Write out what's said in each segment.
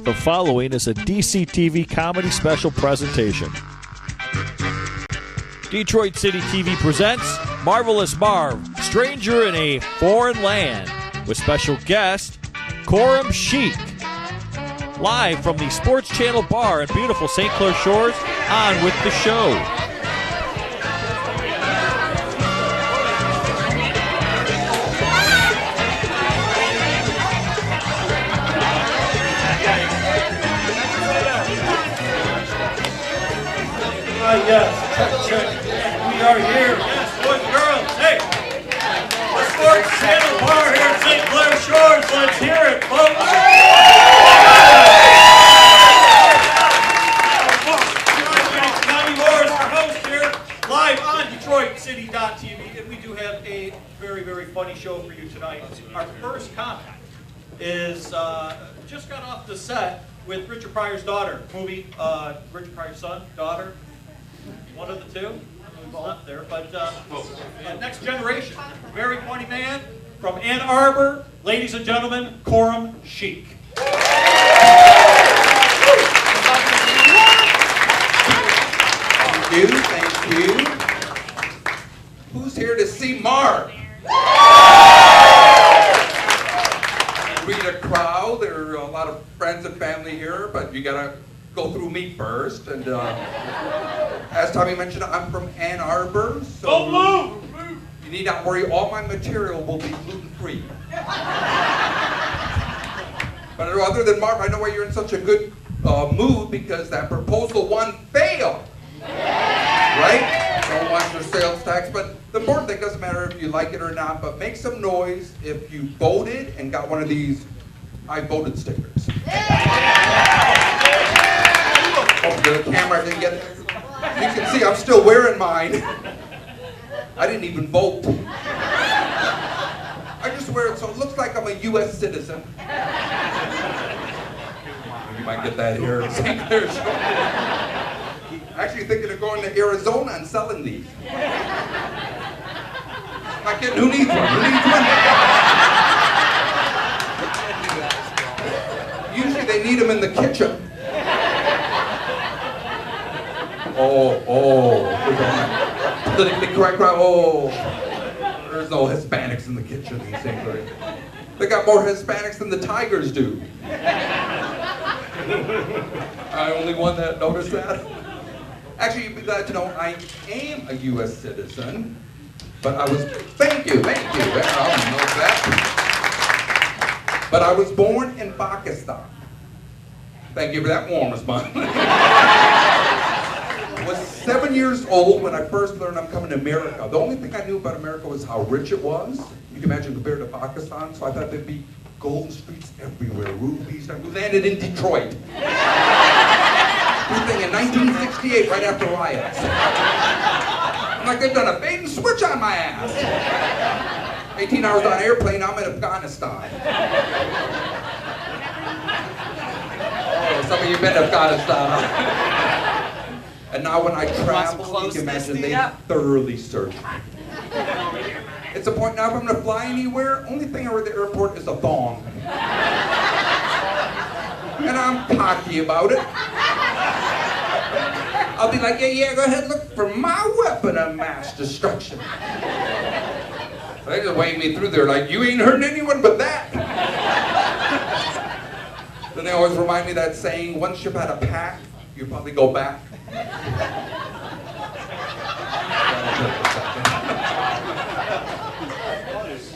The following is a Dctv comedy special presentation. Detroit City TV presents Marvelous Marv, Stranger in a Foreign Land, with special guest Coram Chic. Live from the Sports Channel Bar in beautiful St. Clair Shores, on with the show. Yes, check. We are here. Yes, boys and girls. Hey, the Sports Channel Bar here at St. Clair Shores. Let's hear it, folks. Tommy Moore's our host here, live on Dctv, and we do have a very, very funny show for you tonight. Our first comic is just got off the set with Richard Pryor's daughter. Movie, Richard Pryor's son, daughter. One of the two, who's not there, but next generation, very funny man from Ann Arbor, ladies and gentlemen, Coram Chic. Thank you. Who's here to see Marv? Read a crowd. There are a lot of friends and family here, but you gotta go through me first. And as Tommy mentioned, I'm from Ann Arbor, so you need not worry. All my material will be gluten-free. But other than Marv, I know why you're in such a good mood, because that proposal one failed. Right? Don't want your sales tax, but the important thing, doesn't matter if you like it or not, but make some noise if you voted and got one of these I voted stickers. Oh, the camera didn't get it. You can see I'm still wearing mine. I didn't even vote. I just wear it so it looks like I'm a U.S. citizen. You might get that here in St. Clair Shores. Actually thinking of going to Arizona and selling these. Not kidding, who needs one? Who needs one? Usually they need them in the kitchen. Politically correct crowd. There's no Hispanics in the kitchen in St. Clair. They got more Hispanics than the Tigers do. I only one that noticed that. Actually, you'd be glad to know I am a U.S. citizen, but I was, thank you, I don't know that. But I was born in Pakistan. Thank you for that warm response. I was 7 years old when I first learned I'm coming to America. The only thing I knew about America was how rich it was. You can imagine compared to Pakistan, so I thought there'd be golden streets everywhere, rubies. We landed in Detroit. Good thing in 1968, right after riots. I'm like, they've done a bait and switch on my ass. 18 hours on an airplane, I'm in Afghanistan. Oh, some of you been to Afghanistan. And now when I travel, you can imagine they thoroughly search me. It's a point now if I'm gonna fly anywhere, only thing over at the airport is a thong. And I'm cocky about it. I'll be like, yeah, go ahead, look for my weapon of mass destruction. They just wave me through there like, you ain't hurting anyone but that. Then they always remind me that saying, once you've had a pack, you probably go back.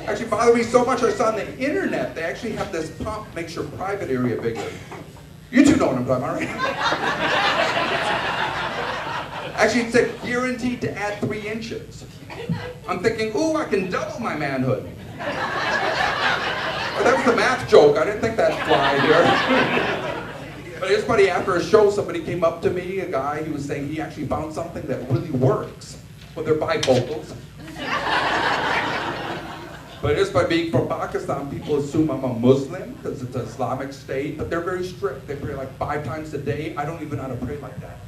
Actually bothered me so much, I saw on the internet, they actually have this pump makes your private area bigger. You two know what I'm talking about, right? Actually, it said guaranteed to add 3 inches. I'm thinking, ooh, I can double my manhood. Well, that was the math joke. I didn't think that'd fly here. But it's funny, after a show, somebody came up to me, a guy, he was saying he actually found something that really works with their bifocals. But just by being from Pakistan, people assume I'm a Muslim because it's an Islamic state, but they're very strict. They pray like 5 times a day. I don't even know how to pray like that.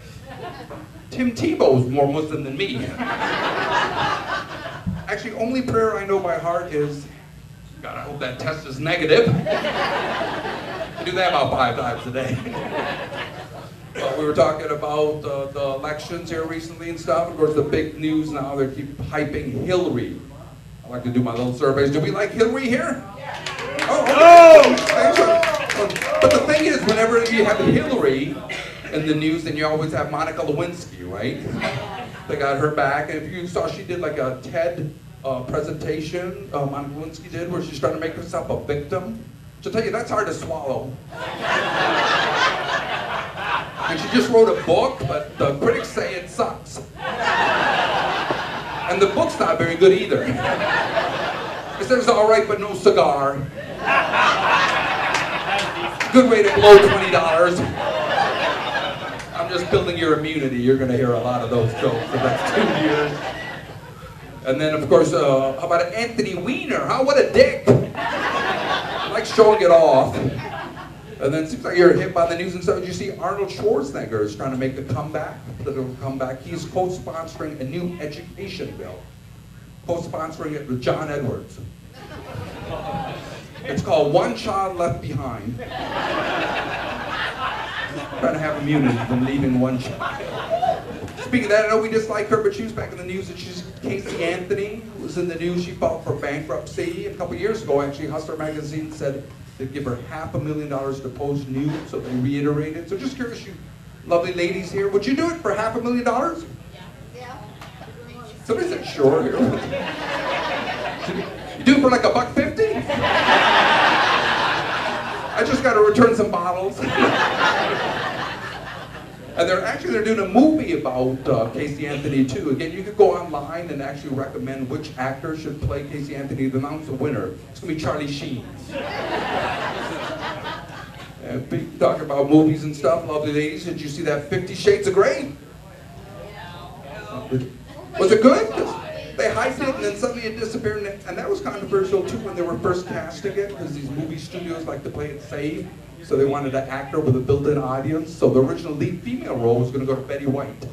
Tim Tebow's more Muslim than me. Actually, only prayer I know by heart is, God, I hope that test is negative. Do that about 5 times a day. We were talking about the elections here recently and stuff. Of course, the big news now, they keep hyping Hillary. I like to do my little surveys. Do we like Hillary here? Oh, okay. But the thing is, whenever you have Hillary in the news, then you always have Monica Lewinsky, right? They got her back. And if you saw, she did like a TED presentation, Monica Lewinsky did, where she's trying to make herself a victim. To tell you, that's hard to swallow. And she just wrote a book, but the critics say it sucks. And the book's not very good either. It says all right, but no cigar. Good way to blow $20. I'm just building your immunity. You're going to hear a lot of those jokes for the next 2 years. And then, of course, how about Anthony Weiner? Huh? What a dick. Like showing it off. And then it seems like you're hit by the news and stuff. Did you see Arnold Schwarzenegger is trying to make a comeback? Political comeback. He's co-sponsoring a new education bill. Co-sponsoring it with John Edwards. It's called One Child Left Behind. Trying to have immunity from leaving one child. Speaking of that, I know we dislike her, but she was back in the news that she's Casey Anthony was in the news. She filed for bankruptcy a couple years ago. Actually, Hustler magazine said they'd give her $500,000 to post nude, so they reiterated. So just curious, you lovely ladies here, would you do it for $500,000? Yeah. Somebody said sure here. You do it for like $1.50? I just got to return some bottles. And they're doing a movie about Casey Anthony too. Again, you could go online and actually recommend which actor should play Casey Anthony. They announce the winner. It's gonna be Charlie Sheen. And talk about movies and stuff. Lovely ladies, did you see that 50 Shades of Grey? Was it good? 'Cause they hyped it and then suddenly it disappeared. And that was controversial too when they were first casting it, because these movie studios like to play it safe. So they wanted an actor with a built-in audience. So the original lead female role was going to go to Betty White.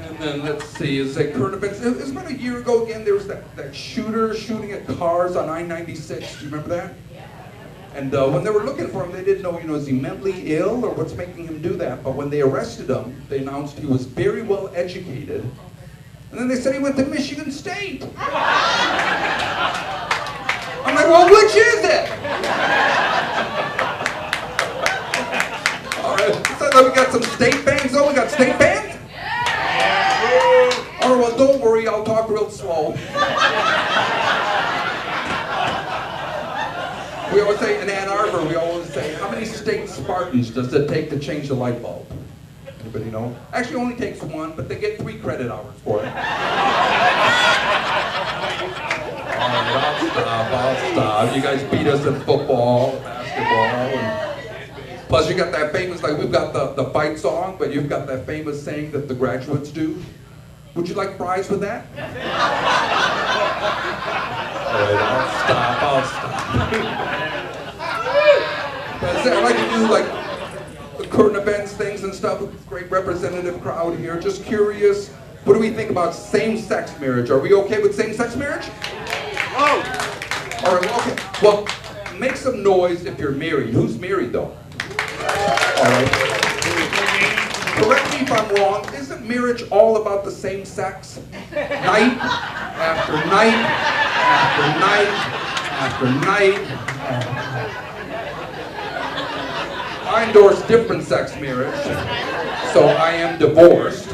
And then let's see, is that current events? It was about a year ago again. There was that shooter shooting at cars on I-96. Do you remember that? And when they were looking for him, they didn't know, is he mentally ill or what's making him do that? But when they arrested him, they announced he was very well educated. And then they said he went to Michigan State. I'm like, well, which is it? All right, so we got some state bands. Oh, we got state bands? All right, well, don't worry, I'll talk real slow. We always say, in Ann Arbor, we always say, how many state Spartans does it take to change the light bulb? Anybody know? Actually, it only takes one, but they get 3 credit hours for it. I'll stop. You guys beat us in football, basketball, and plus you got that famous, like we've got the fight song, but you've got that famous saying that the graduates do. Would you like fries with that? All right, I'll stop. But I like to do like the current events things and stuff with this great representative crowd here. Just curious, what do we think about same-sex marriage? Are we okay with same-sex marriage? Oh! All right, well, okay. Well, make some noise if you're married. Who's married, though? All right. Correct me if I'm wrong. Isn't marriage all about the same sex? Night after night after night after night. I endorse different sex marriage, so I am divorced.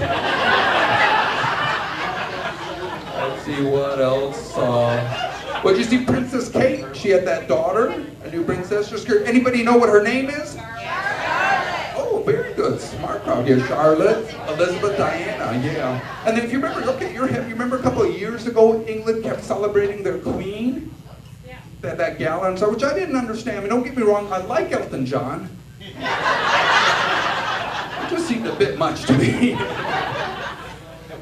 Let's see what else. Well, did you see Princess Kate? She had that daughter, a new princess. Just curious. Anybody know what her name is? Charlotte. Oh, very good. Smart crowd here. Charlotte, Elizabeth, Diana, yeah. And then if you remember, okay, you remember a couple of years ago, England kept celebrating their queen? Yeah. That gala and stuff, which I didn't understand. I mean, don't get me wrong, I like Elton John. It just seemed a bit much to me.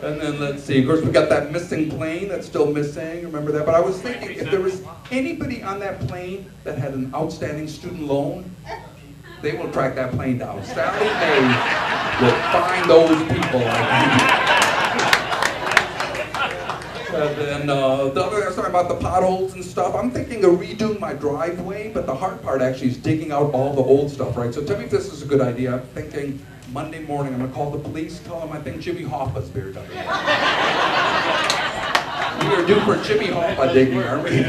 And then let's see, of course we got that missing plane that's still missing, remember that? But I was thinking if there was anybody on that plane that had an outstanding student loan, they will track that plane down. Sally Mae will find those people like you. And then the other, I was talking about the potholes and stuff. I'm thinking of redoing my driveway, but the hard part actually is digging out all the old stuff, right? So tell me if this is a good idea. I'm thinking Monday morning, I'm gonna call the police, tell them I think Jimmy Hoffa's buried under there. We are due for Jimmy Hoffa digging, aren't we?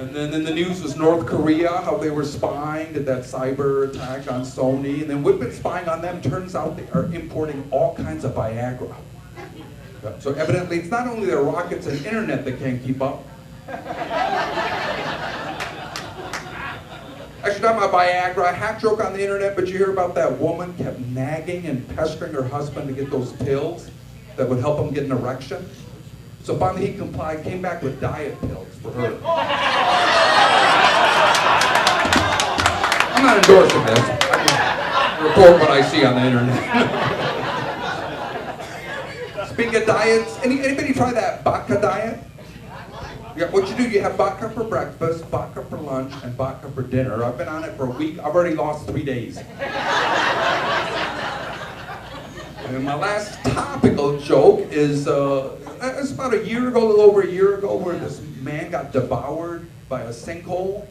And then in the news was North Korea, how they were spying, did that cyber attack on Sony. And then we've been spying on them. Turns out they are importing all kinds of Viagra. So evidently, it's not only their rockets and internet that can't keep up. Actually, not my Viagra, a hack joke on the internet, but you hear about that woman kept nagging and pestering her husband to get those pills that would help him get an erection. So finally he complied, came back with diet pills for her. I'm not endorsing this. I just report what I see on the internet. Speaking of diets, anybody try that vodka diet? Yeah, what you do, you have vodka for breakfast, vodka for lunch, and vodka for dinner. I've been on it for a week. I've already lost 3 days. And my last topical joke is, it's about a year ago, a little over a year ago, where this man got devoured by a sinkhole.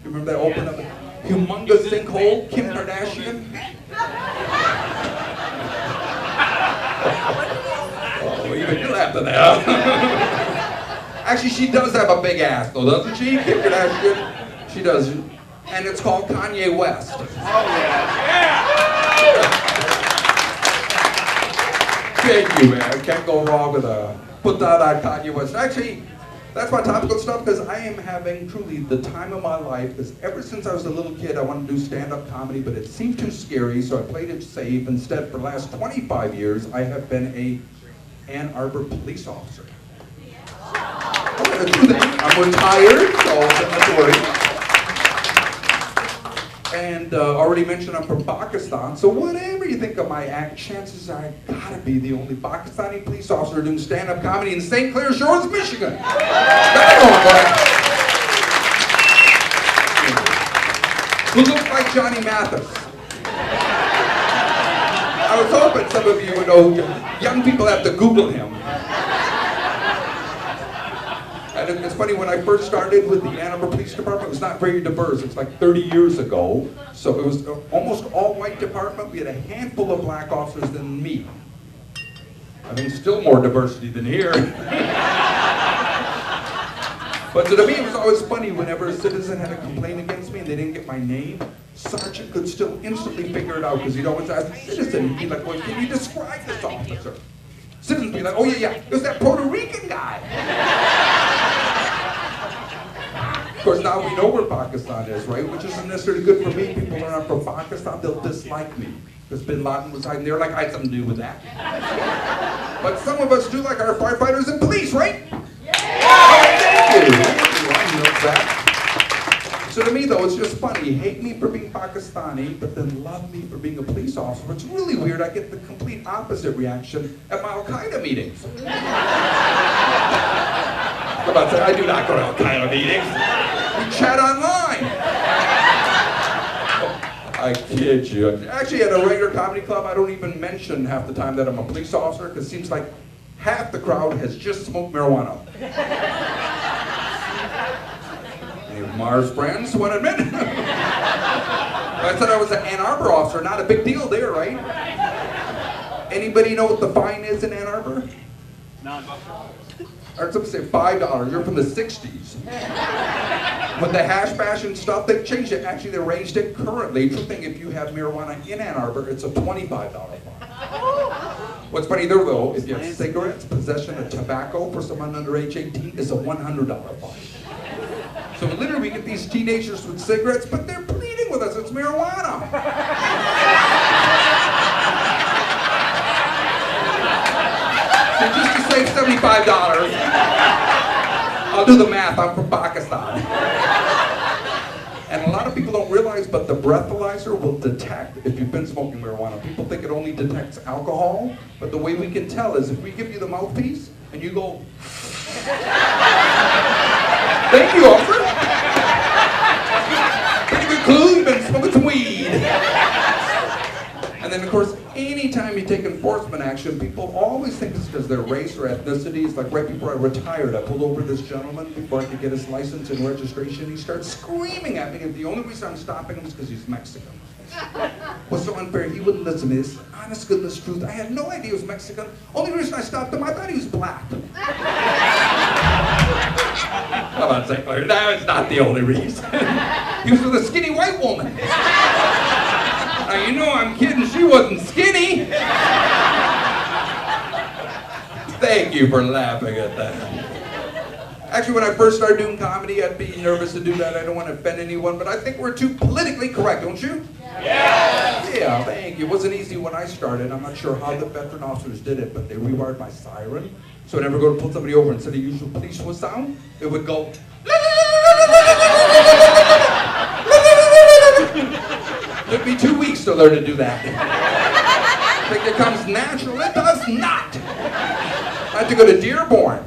You remember that opened up a humongous sinkhole? Kim Kardashian? Oh, even you laughed at that. Actually, she does have a big ass, though, doesn't she? Kim Kardashian? She does. And it's called Kanye West. Oh, yeah. Thank you, man. Can't go wrong with a put that on Kanye West. Actually, that's my topical stuff because I am having truly the time of my life. Because ever since I was a little kid, I wanted to do stand-up comedy, but it seemed too scary, so I played it safe. Instead, for the last 25 years, I have been a Ann Arbor police officer. I'm gonna do that. I'm retired, so don't worry. And already mentioned I'm from Pakistan, so whatever you think of my act, chances are I gotta be the only Pakistani police officer doing stand-up comedy in St. Clair Shores, Michigan. Who looks like Johnny Mathis? I was hoping some of you would know. Young people have to Google him. And it's funny, when I first started with the Ann Arbor Police Department, it was not very diverse. It's like 30 years ago. So it was almost all white department. We had a handful of black officers than me. I mean, still more diversity than here. But so to me, it was always funny whenever a citizen had a complaint against me and they didn't get my name, Sergeant could still instantly figure it out because he'd always ask the citizen, he'd be like, well, can you describe this officer? Citizens would be like, oh yeah, it was that Puerto Rican guy. Of course, now we know where Pakistan is, right? Which isn't necessarily good for me. People that are not from Pakistan, they'll dislike me. Because Bin Laden was hiding there, like I had something to do with that. But some of us do, like our firefighters and police, right? Yeah! Oh, thank you. I know that. So to me, though, it's just funny. Hate me for being Pakistani, but then love me for being a police officer. It's really weird. I get the complete opposite reaction at my Al-Qaeda meetings. I'm about to say, I do not go to Al-Qaeda meetings. We chat online. I kid you. Actually, at a regular comedy club, I don't even mention half the time that I'm a police officer, because it seems like half the crowd has just smoked marijuana. Any of Mars friends want to admit? I said I was an Ann Arbor officer, not a big deal there, right? Anybody know what the fine is in Ann Arbor? None. I heard somebody say $5. You're from the 60s. With the hash bash and stuff, they've changed it. Actually, they raised it currently. True thing, if you have marijuana in Ann Arbor, it's a $25 fine. What's funny there, though, is you have cigarettes, possession of tobacco for someone under age 18 is a $100 fine. So literally, we get these teenagers with cigarettes, but they're pleading with us. It's marijuana. So just to save $75, I'll do the math. I'm from Pakistan. And a lot of people don't realize, but the breathalyzer will detect if you've been smoking marijuana. People think it only detects alcohol, but the way we can tell is if we give you the mouthpiece and you go, thank you, officer. Pretty good clue, you've been smoking some weed. And then, of course, anytime you me take enforcement action, people always think it's because their race or ethnicity. It's like right before I retired, I pulled over this gentleman before I could get his license and registration. He started screaming at me, and the only reason I'm stopping him is because he's Mexican. Was so unfair, he wouldn't listen to this. Honest goodness truth, I had no idea he was Mexican. Only reason I stopped him, I thought he was black. Come on, St. Clair, that was not the only reason. He was with a skinny white woman. Now, you know I'm kidding, she wasn't skinny. Thank you for laughing at that. Actually, when I first started doing comedy, I'd be nervous to do that. I don't want to offend anyone, but I think we're too politically correct, don't you? Yes. Yeah, thank you. It wasn't easy when I started. I'm not sure how the veteran officers did it, but they rewired my siren. So whenever I go to pull somebody over, instead of usual police whistle sound, it would go. Took me 2 weeks to learn to do that. I think it comes natural. It does not. I had to go to Dearborn.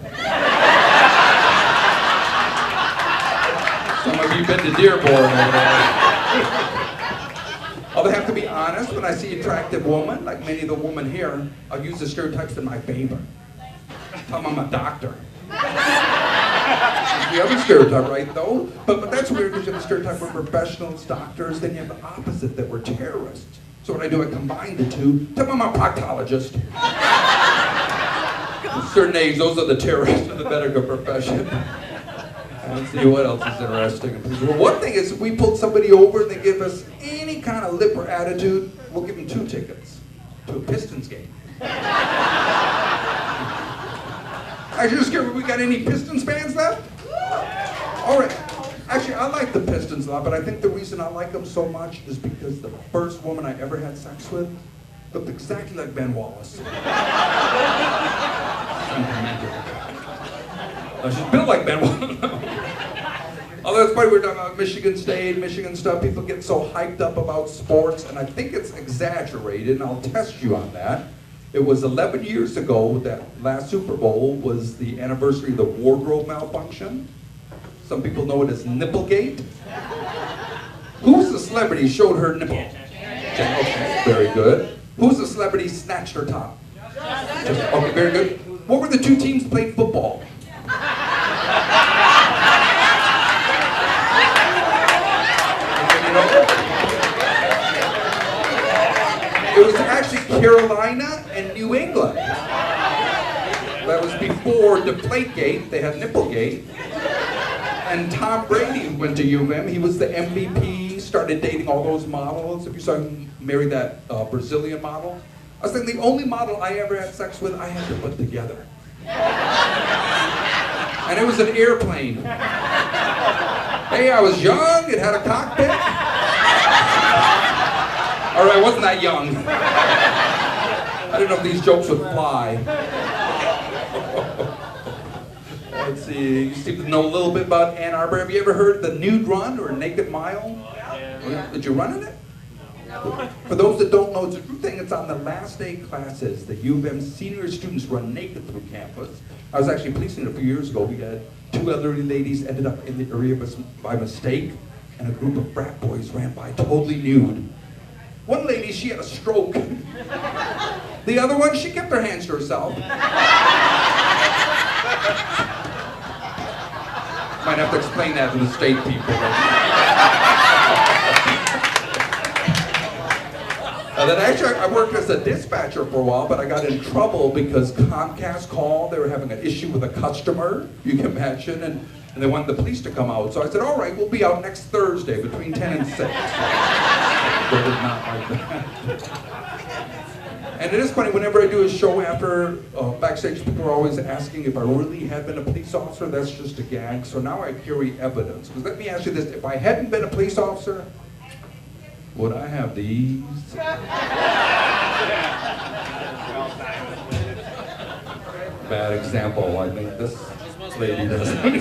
Some of you been to Dearborn over there. Although I have to be honest, when I see an attractive woman, like many of the women here, I'll use the stereotypes in my favor. Tell them I'm a doctor. The other stereotype, right, though? But that's weird because you have a stereotype for professionals, doctors, then you have the opposite, that we're terrorists. So what I do, I combine the two. Tell them I'm a proctologist. Certain age, those are the terrorists of the medical profession. Let's see what else is interesting. Well, one thing is, if we pulled somebody over and they give us any kind of lip or attitude, we'll give them 2 tickets to a Pistons game. I just scared, we got any Pistons fans left? All right. Actually, I like the Pistons a lot, but I think the reason I like them so much is because the first woman I ever had sex with looked exactly like Ben Wallace. She's built like Ben Wallace. Although it's funny, we're talking about Michigan State, Michigan stuff. People get so hyped up about sports, and I think it's exaggerated, and I'll test you on that. It was 11 years ago, that last Super Bowl was the anniversary of the wardrobe malfunction. Some people know it as Nipplegate. Who's the celebrity showed her nipple? Okay, very good. Who's the celebrity snatched her top? Okay, very good. What were the 2 teams played football? It was actually Carolina and New England. That was before Deflategate. They had Nipplegate. And Tom Brady went to U of M. He was the MVP, started dating all those models. If you saw him marry that Brazilian model. I was thinking the only model I ever had sex with, I had to put together. And it was an airplane. Hey, I was young, it had a cockpit. All right, I wasn't that young. I didn't know if these jokes would fly. Let's see, you seem to know a little bit about Ann Arbor. Have you ever heard the Nude Run or Naked Mile? Yeah. Did you run in it? No. For those that don't know, it's a true thing. It's on the last day classes. The U of M senior students run naked through campus. I was actually policing it a few years ago. We had 2 elderly ladies ended up in the area by mistake, and a group of frat boys ran by totally nude. One lady, she had a stroke. The other one, she kept her hands to herself. Might have to explain that to the state people. Then actually, I worked as a dispatcher for a while, but I got in trouble because Comcast called. They were having an issue with a customer, you can imagine, and they wanted the police to come out. So I said, all right, we'll be out next Thursday between 10 and 6. They did not like that. And it is funny, whenever I do a show after backstage, people are always asking if I really had been a police officer. That's just a gag. So now I carry evidence. Because let me ask you this, if I hadn't been a police officer, would I have these? Bad example. I think this lady doesn't.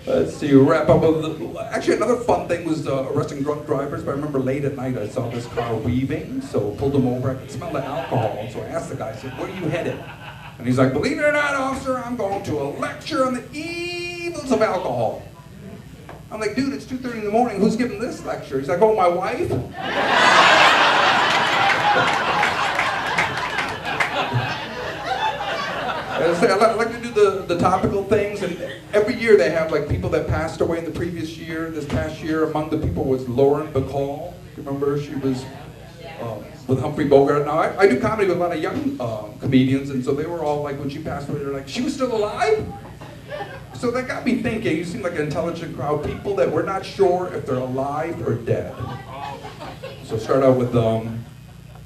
Let's see, wrap up with actually another fun thing was arresting drunk drivers. But I remember late at night I saw this car weaving, so pulled him over. I could smell the alcohol, so I asked the guy, I said, where are you headed? And he's like, believe it or not, officer, I'm going to a lecture on the evils of alcohol. I'm like, dude, it's 2:30 in the morning. Who's giving this lecture? He's like, oh, my wife? I like to do the topical things, and every year they have like people that passed away in the previous year. This past year, among the people was Lauren Bacall. Remember, she was with Humphrey Bogart. Now, I do comedy with a lot of young comedians, and so they were all like, when she passed away, they're like, she was still alive? So that got me thinking. You seem like an intelligent crowd. People that we're not sure if they're alive or dead. So start out with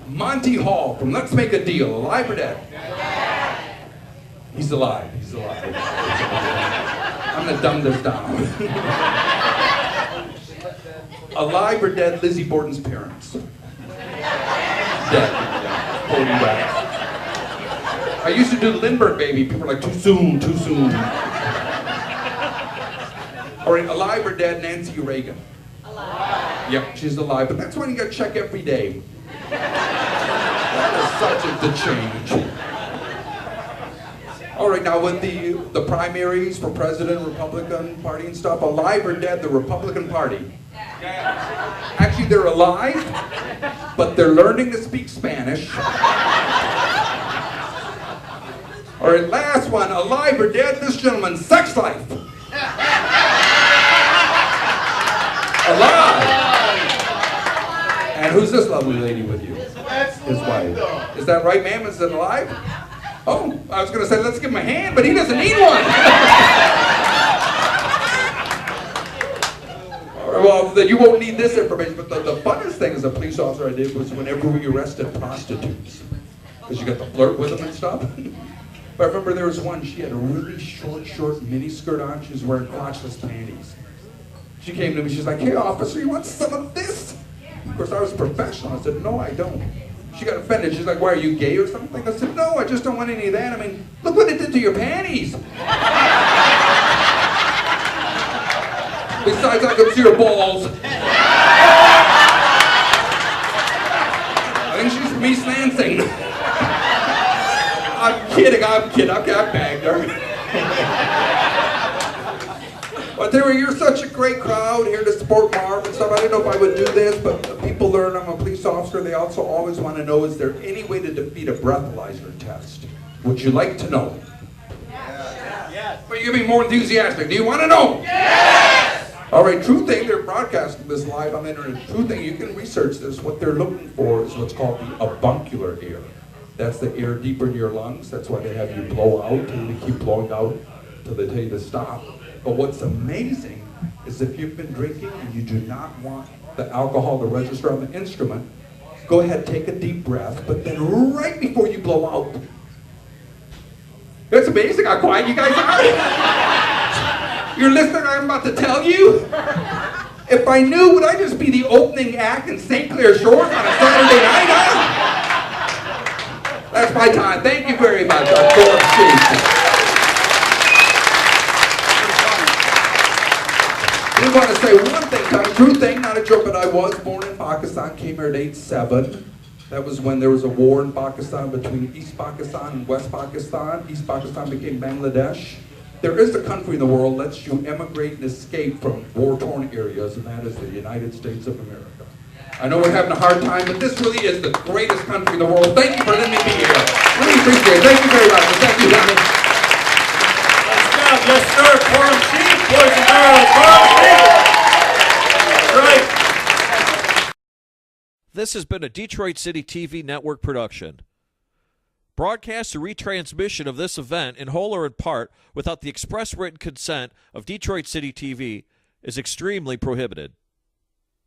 Monty Hall from Let's Make a Deal. Alive or dead? He's alive. He's alive. I'm gonna dumb this down. Alive or dead, Lizzie Borden's parents? Dead. 40 back. I used to do Lindbergh Baby. People were like, too soon, too soon. All right, alive or dead, Nancy Reagan? Alive. Yep, she's alive, but that's when you got to check every day. That is subject to change. All right, now with the primaries for president, Republican Party and stuff, alive or dead, the Republican Party? Actually, they're alive, but they're learning to speak Spanish. All right, last one, alive or dead, this gentleman's sex life? Alive! And who's this lovely lady with you? His wife. Is that right, ma'am? Is it alive? Oh, I was going to say, let's give him a hand, but he doesn't need one. All right, well, then you won't need this information, but the funnest thing as a police officer I did was whenever we arrested prostitutes. Because you got to flirt with them and stuff. But I remember there was one, she had a really short mini skirt on. She was wearing crotchless panties. She came to me, she's like, hey officer, you want some of this? Of course, I was professional. I said, no, I don't. She got offended. She's like, why, are you gay or something? I said, no, I just don't want any of that. I mean, look what it did to your panties. Besides, I could see her balls. I think she's from East Lansing. I'm kidding. Okay, I bagged her. But anyway, you're such a great crowd here to support Marv and stuff. I didn't know if I would do this, but people learn I'm a police officer. They also always want to know, is there any way to defeat a breathalyzer test? Would you like to know? Yes. But you're being more enthusiastic. Do you want to know? Yes! All right, true thing, they're broadcasting this live on the internet. True thing, you can research this. What they're looking for is what's called the avuncular air. That's the air deeper in your lungs. That's why they have you blow out, and they keep blowing out until they tell you to stop. But what's amazing is if you've been drinking and you do not want the alcohol to register on the instrument, go ahead, take a deep breath, but then right before you blow out. That's amazing how quiet you guys are. You're listening to what I'm about to tell you? If I knew, would I just be the opening act in St. Clair Shores on a Saturday night? Huh? That's my time. Thank you very much. I'm Corum Sheik. I want to say one thing, kind of true thing, not a joke, but I was born in Pakistan, came here at age 7. That was when there was a war in Pakistan between East Pakistan and West Pakistan. East Pakistan became Bangladesh. There is a country in the world that lets you emigrate and escape from war-torn areas, and that is the United States of America. I know we're having a hard time, but this really is the greatest country in the world. Thank you for letting me be here. Really appreciate it. Thank you very much. Thank you, Donnie. Yes, sir. Corum Sheik, boys and girls. Corum Sheik. That's right. This has been a Detroit City TV Network production. Broadcast or retransmission of this event in whole or in part without the express written consent of Detroit City TV is extremely prohibited.